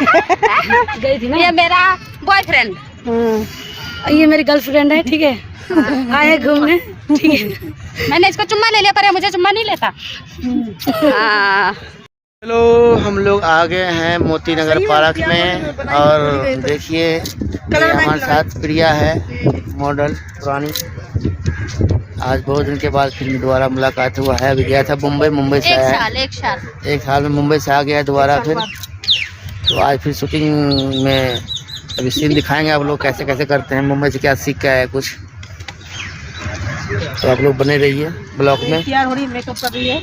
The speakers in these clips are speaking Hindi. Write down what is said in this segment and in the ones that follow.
गई थी ना। ये मेरा बॉयफ्रेंड, ये मेरी गर्लफ्रेंड है, ठीक है। आए घूमने, ठीक है। मैंने इसको चुम्मा ले लिया पर ये मुझे चुम्मा नहीं लेता। हेलो, हम लोग आ गए हैं मोती नगर पार्क में और देखिए हमारे साथ प्रिया है, मॉडल पुरानी। आज बहुत दिन के बाद फिर दोबारा मुलाकात हुआ है। अभी गया था मुंबई से आया है। एक साल में मुंबई से आ गया दोबारा फिर। तो आज फिर शूटिंग में अभी सीन दिखाएंगे आप लोग कैसे कैसे करते हैं, मुंबई से क्या सीख के आया कुछ। तो आप लोग बने रहिए ब्लॉग में। तैयार हो रही है, मेकअप कर रही है।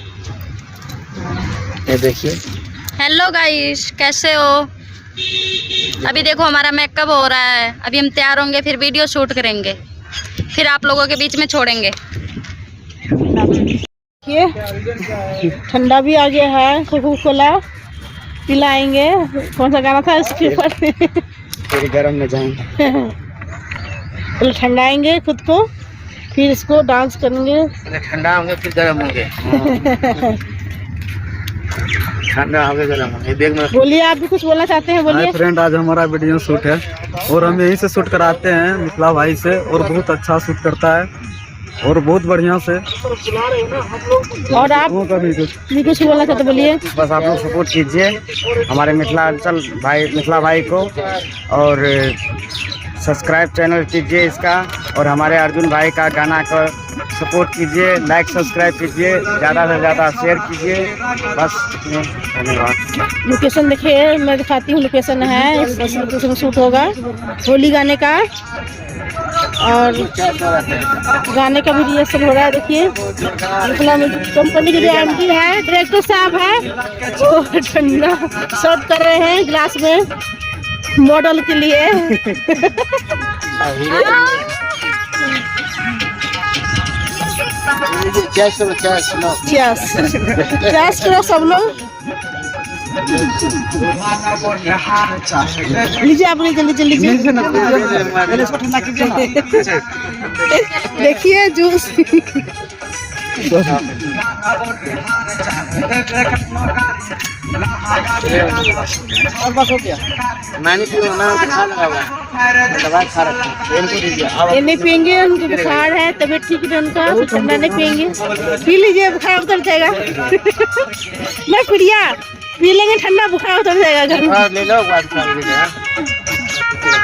ये देखिए। हेलो गाइस, कैसे हो? अभी देखो हमारा मेकअप हो रहा है। अभी हम तैयार होंगे, फिर वीडियो शूट करेंगे, फिर आप लोगों के बीच में छोड़ेंगे। ये ठंडा भी आ गया है, कोको कोला पिलाएंगे। कौन सा गाना था इसके ऊपर? फिर गर्म में जाएंगे, पहले ठंडाएंगे खुद को, फिर इसको डांस करेंगे। ठंडा होंगे फिर गर्म होंगे। ठंडा होंगे गर्म होंगे। देख मैं बोलिए, आप भी कुछ बोलना चाहते हैं, बोलिए। फ्रेंड, आज हमारा वीडियो शूट है और हम यहीं से शूट कराते हैं मिथिला भाई से, और बहुत अच्छा शूट करता है और बहुत बढ़िया से। और आप कभी भी कुछ बोलना चाहते, बोलिए। बस आप लोग सपोर्ट कीजिए हमारे मिथिला भाई को, और सब्सक्राइब चैनल कीजिए इसका, और हमारे अर्जुन भाई का गाना को सपोर्ट कीजिए, लाइक सब्सक्राइब कीजिए, ज़्यादा से ज़्यादा शेयर कीजिए। बस इतने, धन्यवाद। लोकेशन देखिए, मैं दिखाती हूँ। लोकेशन है, इस लोकेशन में शूट होगा होली गाने का, और गाने का भी रिहर्सल हो रहा है। देखिए, कंपनी की जो एमडी है, डायरेक्टर साहब है, वो ठंडा शॉट कर रहे हैं ग्लास में मॉडल के लिए। चैस करो सब लोग। लीजिए, आप लीजिए। देखिए जूस। और बस हो गया। मैंने दवाई खा रखी है, ये नहीं पियेंगे, उनको बुखार है, तबीयत ठीक है उनका, तो ठंडा नहीं पियेंगे। पी लीजिए, बुखार उतर जाएगा। मैं प्रिया पी लेंगे, ठंडा बुखार उतर जाएगा। ले लो,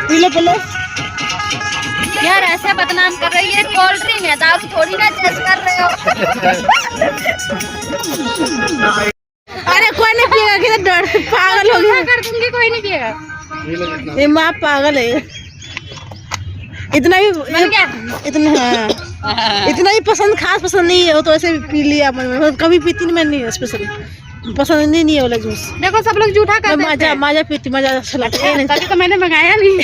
पी लो पहले। यार ऐसे बदनाम कर रही है, कोल्ड ड्रिंक है, दारू थोड़ी ना चेस कर रहे हो। अरे कोई नहीं पिएगा, किधर डर, पागल हो गया। कर दूंगी, कोई नहीं पिएगा। ये माँ पागल है। इतना भी इतना ही खास पसंद नहीं है, वो तो ऐसे पी लिया। कभी पीती नहीं, मैं नहीं स्पेशल पसंद नहीं है वाला जूस। देखो सब लोग झूठा कर देते हैं। मजा पीती, मजा अच्छा लगता है। तभी तो मैंने मंगाया नहीं।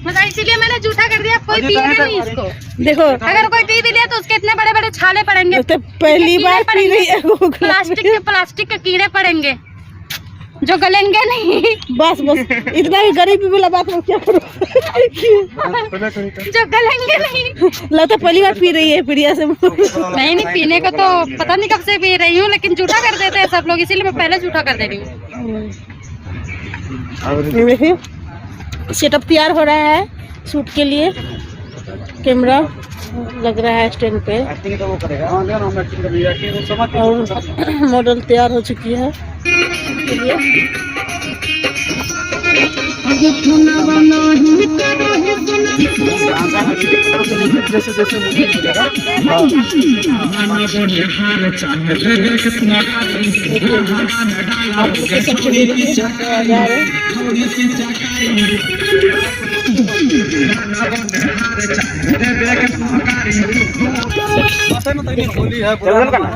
मजा इसीलिए मैंने झूठा कर दिया, कोई पिएगा नहीं इसको। देखो, अगर कोई पी भी लिया तो उसके इतने बड़े बड़े छाले पड़ेंगे, तो पहली बार पी रही है। प्लास्टिक के कीड़े पड़ेंगे जो गलेंगे नहीं। बस इतना ही गरीबी वाला बात मैं क्या करूं। जो गलेंगे नहीं। लगता पहली बार पी रही है प्रिया से। नहीं, पीने को तो पता नहीं कब से पी रही हूँ, लेकिन झूठा कर देते हैं सब लोग, इसीलिए मैं पहले झूठा कर दे रही हूँ। सेटअप तैयार हो रहा है शूट के लिए। कैमरा लग रहा है स्टैंड पे, और मॉडल तैयार हो चुकी है के लिए।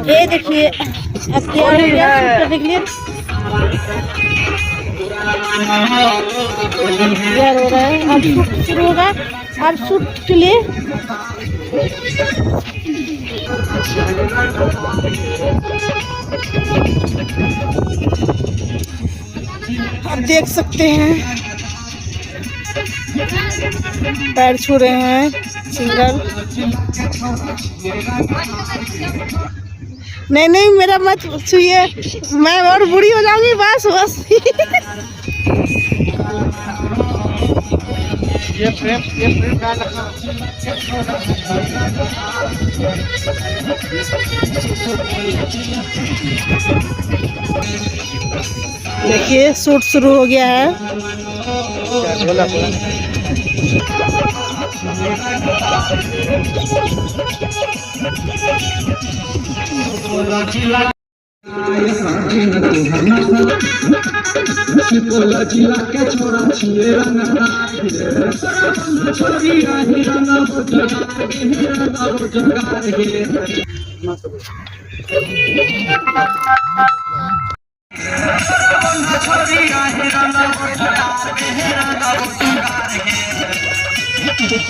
ये देखिए, अब तैयार हो गया करने के लिए। तैयार हो रहा है, अब शूट शुरू होगा। अब शूट के लिए आप देख सकते हैं, पैर छू रहे हैं सिंगल। नहीं नहीं मेरा मत छुइए, मैं और बुरी हो जाऊंगी। बस बस ये फ्रेम डाल रखना। देखिए शूट शुरू हो गया है।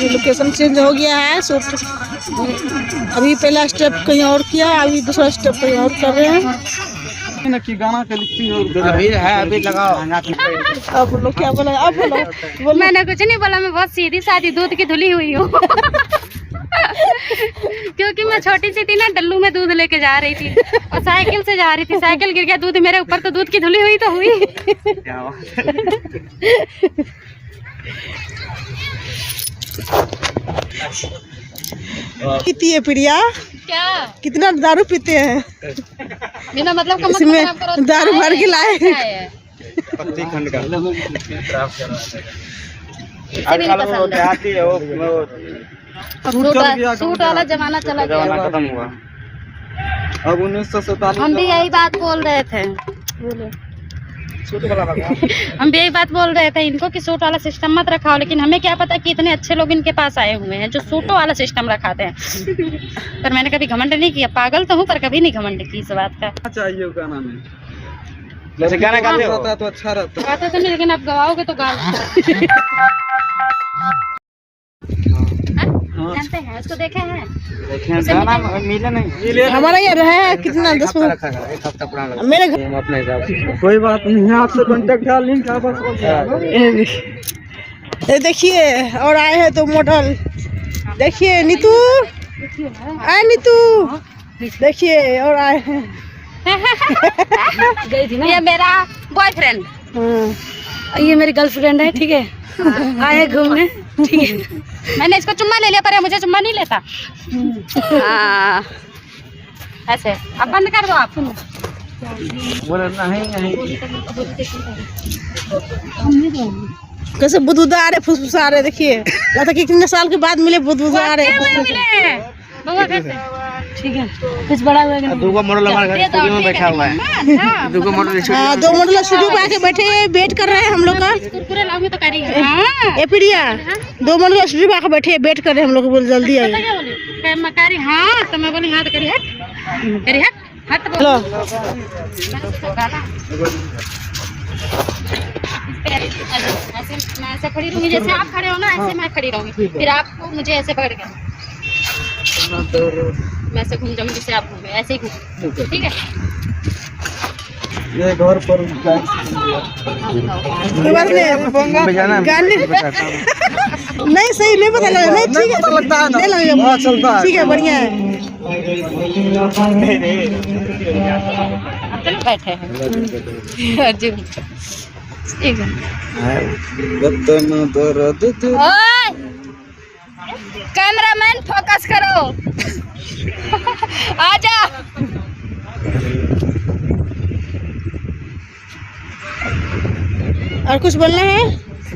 लोकेशन चेंज हो गया है। शूट अभी पहला स्टेप कहीं और किया, अभी दूसरा स्टेप कहीं और कर रहे हैं। कि गाना के लिखती है अभी है, अभी लगाओ। अब बोलो क्या बोला, अब बोलो। मैंने कुछ नहीं बोला, मैं बहुत सीधी सादी दूध की धुली हुई हूँ। क्योंकि मैं छोटी सी थी ना, डल्लू में दूध लेके जा रही थी और साइकिल से जा रही थी, साइकिल गिर गया, दूध मेरे ऊपर, तो दूध की धुली हुई तो हुई। पीती है प्रिया? क्या कितना दारू पीते हैं? बिना मतलब का इसमें दारू भर के लाए। पत्ती खंड का सूट वाला जमाना चला गया, खत्म हुआ। अब 1947 हम भी यही बात बोल रहे थे। हम भी यही बात बोल रहे थे इनको कि सूट वाला सिस्टम मत रखाओ, लेकिन हमें क्या पता कि इतने अच्छे लोग इनके पास आए हुए हैं जो सूटों वाला सिस्टम रखाते हैं। पर मैंने कभी घमंड नहीं किया, पागल तो हूँ पर कभी नहीं घमंड की इस बात का। चाहिए गाना में गाना गाते हो तो अच्छा रहता। गाते तो नहीं, लेकिन आप गवाओगे तो गा जानते हैं, उसको देखे हैं। गाना मिले नहीं, हमारा ये रहा है कितना 10 एक हफ्ता पुराना मेरे घर। अपने हिसाब से। कोई बात नहीं है, आपसे कांटेक्ट का लिंक है बस। ये देखिए और आए हैं तो मॉडल। देखिए नीतू, आए नीतू, देखिए और आए हैं। ये मेरा बॉयफ्रेंड, ये मेरी गर्लफ्रेंड है, ठीक है। आए घूमने, ठीक है। मैंने इसको चुम्मा ले लिया, पर ये मुझे चुम्मा नहीं लेता। हाँ ऐसे, अब बंद कर दो आप। बोले नहीं नहीं, कैसे बुदबुदा आ रहे, फुसफुसा रहे। देखिए लगता कि कितने साल के बाद मिले, बुदबुदा आ रहे। ठीक है, कुछ बड़ा हुआ है। दूगो मॉडल हमारे घर स्टूडियो में बैठा हुआ है। दूगो मॉडल हाँ, 2 मॉडल स्टूडियो पे आके बैठे, वेट कर रहे हैं हम लोग का। कुरकुरे लाऊंगी तो करी। ए प्रिया, 2 मॉडल स्टूडियो पे आके बैठे, वेट कर रहे हैं हम लोग। बोल जल्दी आइए। मकारी हाँ, तो मैं बोली हाँ, तो करी हट, करी हट, हट बोल। हेलो मैं ऐसे खड़ी रहूंगी, जैसे आप खड़े हो ना, ऐसे मैं खड़ी रहूंगी। फिर आपको मुझे ऐसे पकड़ के, मैं ऐसे घूम जाऊंगी जैसे आप घूमे, ऐसे ही घूम, ठीक है। ये घर पर कोई बात नहीं, गाने नहीं सही नहीं पता लगा। नहीं ठीक है, लगता है ना, नहीं लगेगा, चलता है। ठीक है, बढ़िया है। चलो बैठे हैं अर्जुन, ठीक है। ओए कैमरामैन फोकस करो। आजा। और कुछ बोलना है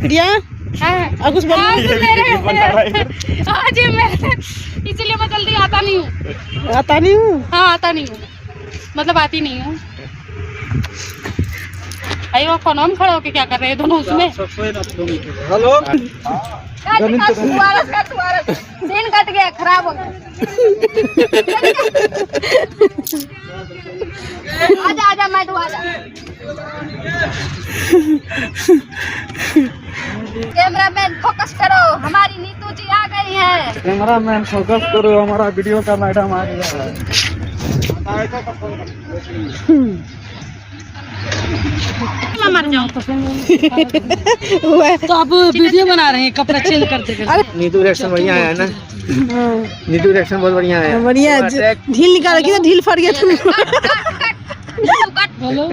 प्रिया? और कुछ बोलना है? आज मैं इसलिए मैं जल्दी आता नहीं हूँ। आता नहीं हूँ। हाँ आता नहीं हूँ, मतलब आती नहीं हूँ। अरे वो कौन खड़ा होके क्या कर रहे हैं दोनों उसमें? हेलो, दिन कट गया, खराब हो गया। आजा आजा, मैं तो आजा। कैमरामैन फोकस करो, हमारी नीतू जी आ गई है। कैमरामैन फोकस करो, हमारा वीडियो का मैडम आ गया है। मर जाऊं तो वो तो आप वीडियो बना रहे हैं कपड़ा चेंज करते करते। नीतू रिएक्शन बढ़िया है ना, नीतू रिएक्शन बहुत बढ़िया है। बढ़िया ढील निकाल रखी, ढील फट गया तुम। हेलो,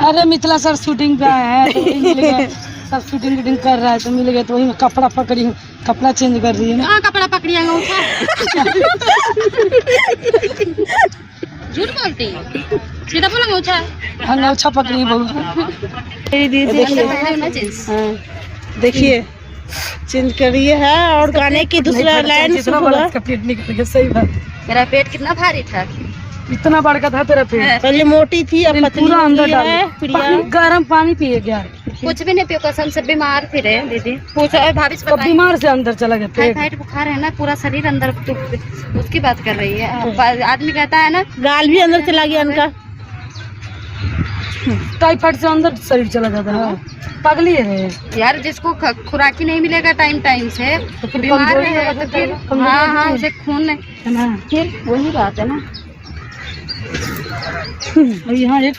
अरे मिथिला सर शूटिंग पे आए हैं तो वही मिल गया, सब शूटिंग कर रहा है तो मिल गया, तो वही में कपड़ा पकड़ी हूँ, कपड़ा चेंज कर रही है ना। कपड़ा पकड़ी झूठ बोलती सीधा बोला उछा अंगूछा पकड़ी है बहू। देखिए चेंज करिए है, और गाने की दूसरा लाइन इतना बड़ा इसका पेट निकल गया। सही बात, मेरा पेट कितना भारी था, इतना बड़का था तेरा पेट, पहले मोटी थी अब पतली पूरा अंदर डाल है। प्रिया गर्म पानी पिए गया, कुछ भी नहीं पियो, कसम से बीमार फिर है दीदी। पूछो भाभी से कब बीमार से अंदर चला गया पेट। टाइफाइड बुखार है ना, पूरा शरीर अंदर, तो उसकी बात कर रही है। आदमी कहता है ना गाल भी अंदर चला गया उनका। टाइफाइड से अंदर शरीर चला जाता है, पगली है यार, जिसको खुराक ही नहीं मिलेगा टाइम टाइम से तो बीमार है तो फिर हाँ उसे खून नहीं, फिर वही बात है ना। यहाँ एक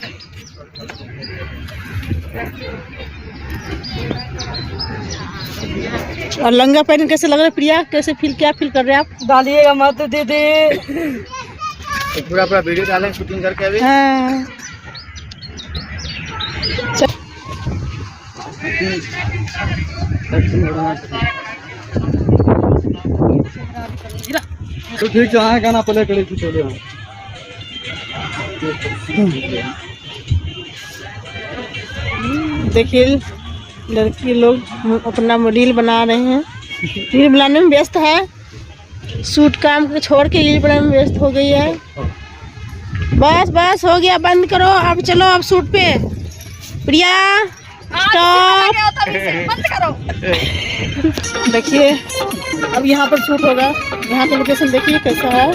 और लंगा पहन कैसे लग रहा है प्रिया, कैसे क्या फील कर रहे हैं आप? डालिएगा मत दीदी, पूरा वीडियो डालें शूटिंग करके अभी। हाँ तो ठीक है, गाना प्ले करे की चले। देखिए लड़की लोग अपना रील बना रहे हैं, रील बनाने में व्यस्त है, सूट काम को छोड़ के रील बनाने में व्यस्त हो गई है। बस बस हो गया, बंद करो अब, चलो अब सूट पे। प्रिया स्टॉप, बंद करो। देखिए अब यहाँ पर शूट होगा, यहाँ का लोकेशन देखिए कैसा है,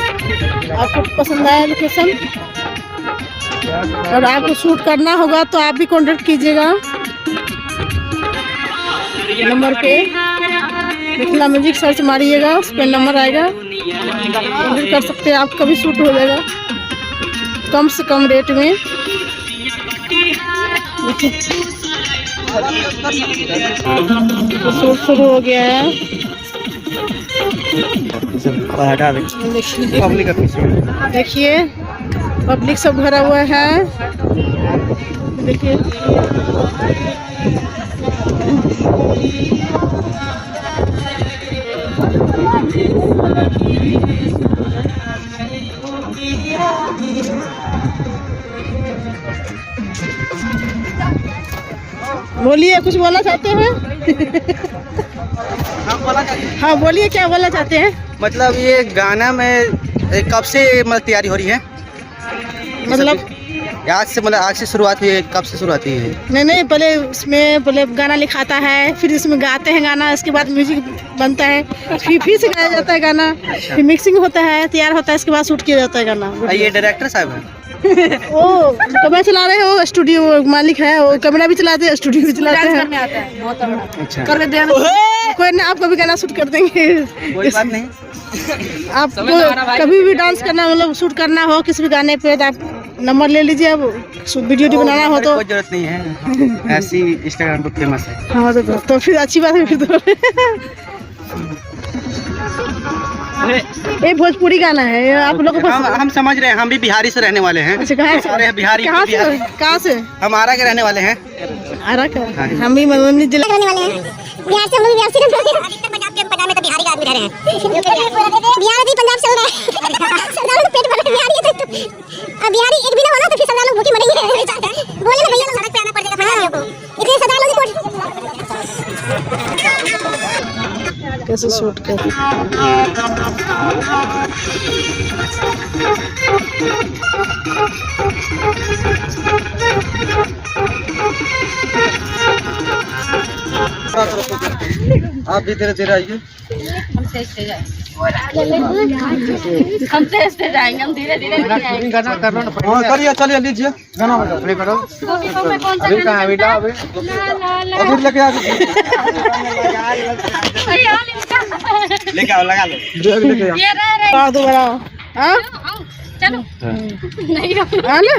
आपको पसंद आया लोकेशन? और आपको शूट करना होगा तो आप भी कांटेक्ट कीजिएगा नंबर पे, मिथिला म्यूजिक सर्च मारिएगा, उस पर नंबर आएगा, कांटेक्ट कर सकते हैं, आपका भी शूट हो जाएगा कम से कम रेट में। तो शूट शुरू हो गया है, देखिए पब्लिक सब भरा हुआ है, देखिए बोलिए, कुछ बोलना चाहते हैं? हाँ बोलिए, क्या बोलना चाहते हैं? मतलब ये गाना में कब से मतलब तैयारी हो रही है? मतलब आज से शुरुआत हुई है, कब से शुरुआत हुई है? नहीं, पहले उसमें पहले गाना लिखाता है, फिर इसमें गाते हैं गाना, इसके बाद म्यूजिक बनता है, फिर से गाया जाता है गाना, फिर मिक्सिंग होता है, तैयार होता है, इसके बाद शूट किया जाता है गाना। ये डायरेक्टर साहब है? वो कैमरा चला रहे हो, स्टूडियो मालिक है, वो कैमरा भी चलाते हैं, स्टूडियो भी चलाते हैं। अच्छा, कर देते हैं कोई ना, आपको भी गाना शूट कर देंगे, कोई बात नहीं। आपको कभी भी डांस करना मतलब शूट करना हो किसी भी गाने पे तो आप नंबर ले लीजिए, अब वीडियो बनाना हो तो कोई जरूरत नहीं है, ऐसी इंस्टाग्राम पर फेमस है। हाँ तो फिर अच्छी बात है फिर तो। ये भोजपुरी गाना है, आप लोग को हम समझ रहे हैं, हम भी बिहारी से रहने वाले हैं। अच्छा, कहाँ से? अरे बिहारी, कहाँ से? हम आरा के रहने वाले हैं। आरा का? हम भी मधुबनी जिला रहने वाले हैं, बिहार से हम लोग बिहार से पंजाब में तो बिहारी का आदमी रह रहे हैं, बिहार भी पंजाब से हो रहा है, सरदार लोग पेट भर के बिहारी है, तो अब बिहारी एक भी ना होना तो फिर सरदार लोग भूखे मरेंगे। बोले ना भैया लोग सड़क पे आना पड़ेगा पंजाबियों को, इतने सरदार लोग कैसे शूट कर आप भी धीरे धीरे आइए। हम तेज से जाएंगे, हम धीरे धीरे नहीं आएंगे। गाना कर लो ना, हाँ करिए, चलिए लीजिए गाना बजाओ। प्ले करो। में कौन सा अभी कहाँ, अभी लाओ, अभी अभी लेके आ जाइए। लेके आओ, लगा लो। लेके आओ। ये रह दोबारा। हाँ चलो नहीं आना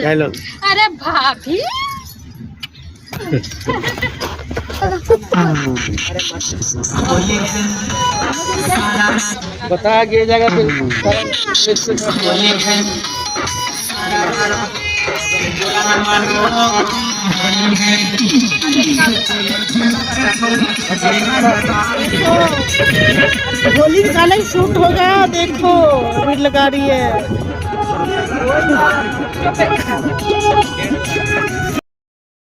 हेलो अरे भाभी बता के जगह पे होली का गाना शूट हो गया, देखो भीड़ लगा रही है।